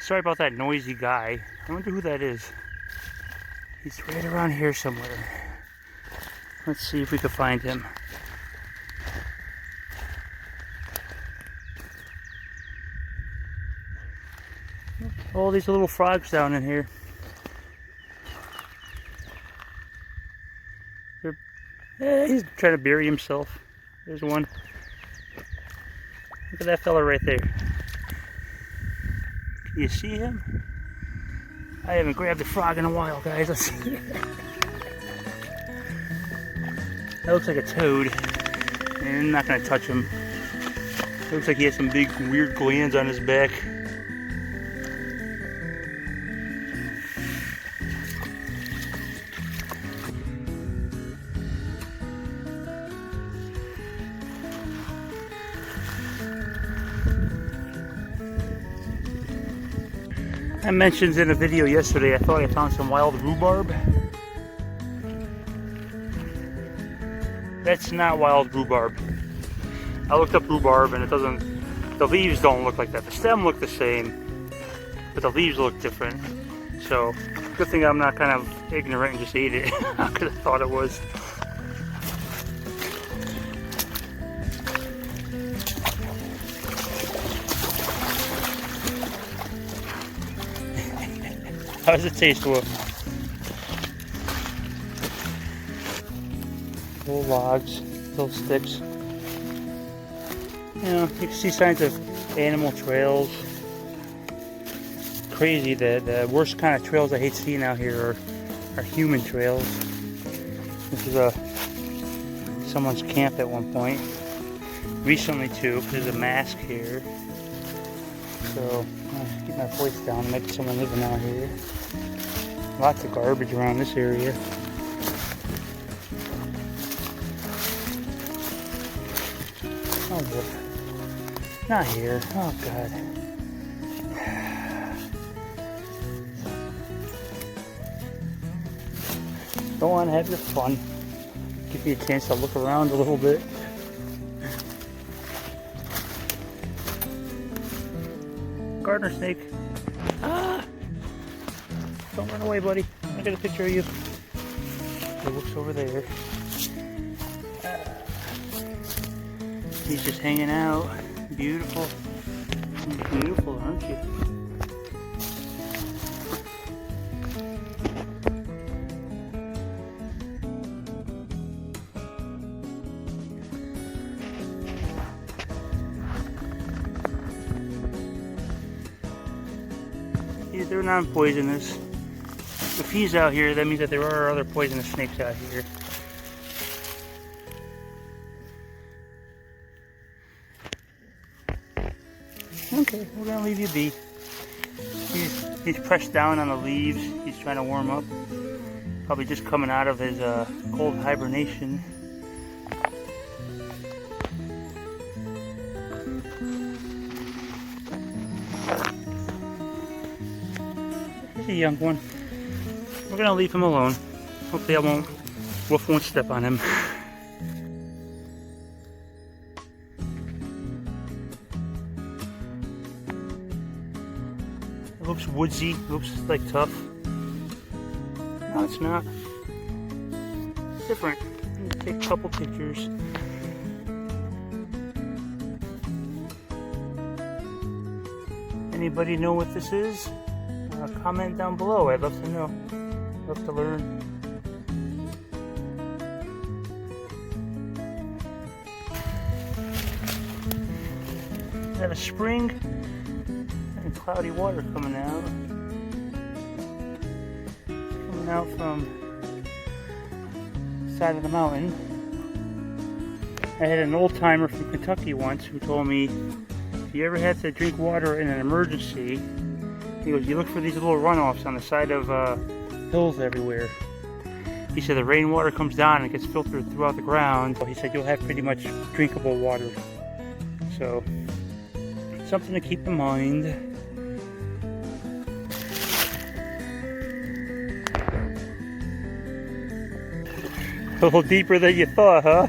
Sorry about that noisy guy. I wonder who that is. He's right around here somewhere. Let's see if we can find him. All these little frogs down in here. He's trying to bury himself. There's one. Look at that fella right there. Can you see him? I haven't grabbed a frog in a while, guys. Let's see. That looks like a toad. And I'm not going to touch him. Looks like he has some big weird glands on his back. I mentioned in a video yesterday, I thought I found some wild rhubarb. That's not wild rhubarb. I looked up rhubarb and it doesn't, the leaves don't look like that. The stem look the same, but the leaves look different. So, good thing I'm not kind of ignorant and just ate it. I could have thought it was. How does it taste, Wolf? Little logs, little sticks. You know, you can see signs of animal trails. Crazy, the worst kind of trails I hate seeing out here are human trails. This is someone's camp at one point. Recently too, there's a mask here. So, I'll keep my voice down, maybe someone living out here. Lots of garbage around this area. Oh, look. Not here. Oh, God. Go on, have your fun. Give you a chance to look around a little bit. Gardener snake. Ah! Don't run away, buddy. I got a picture of you. It looks over there. He's just hanging out. Beautiful. Beautiful, aren't you? They're non-poisonous. If he's out here, that means that there are other poisonous snakes out here. Okay, we're gonna leave you be. He's pressed down on the leaves. He's trying to warm up. Probably just coming out of his cold hibernation. He's a young one. We're gonna leave him alone. Hopefully Wolf won't step on him. It looks woodsy, it looks like tough. No, it's not. It's different. Take a couple pictures. Anybody know what this is? Comment down below. I'd love to know. Love to learn. We have a spring and cloudy water coming out. Coming out from the side of the mountain. I had an old timer from Kentucky once who told me if you ever had to drink water in an emergency, he goes, you look for these little runoffs on the side of hills everywhere. He said the rainwater comes down and it gets filtered throughout the ground. He said you'll have pretty much drinkable water. So, something to keep in mind. A little deeper than you thought, huh?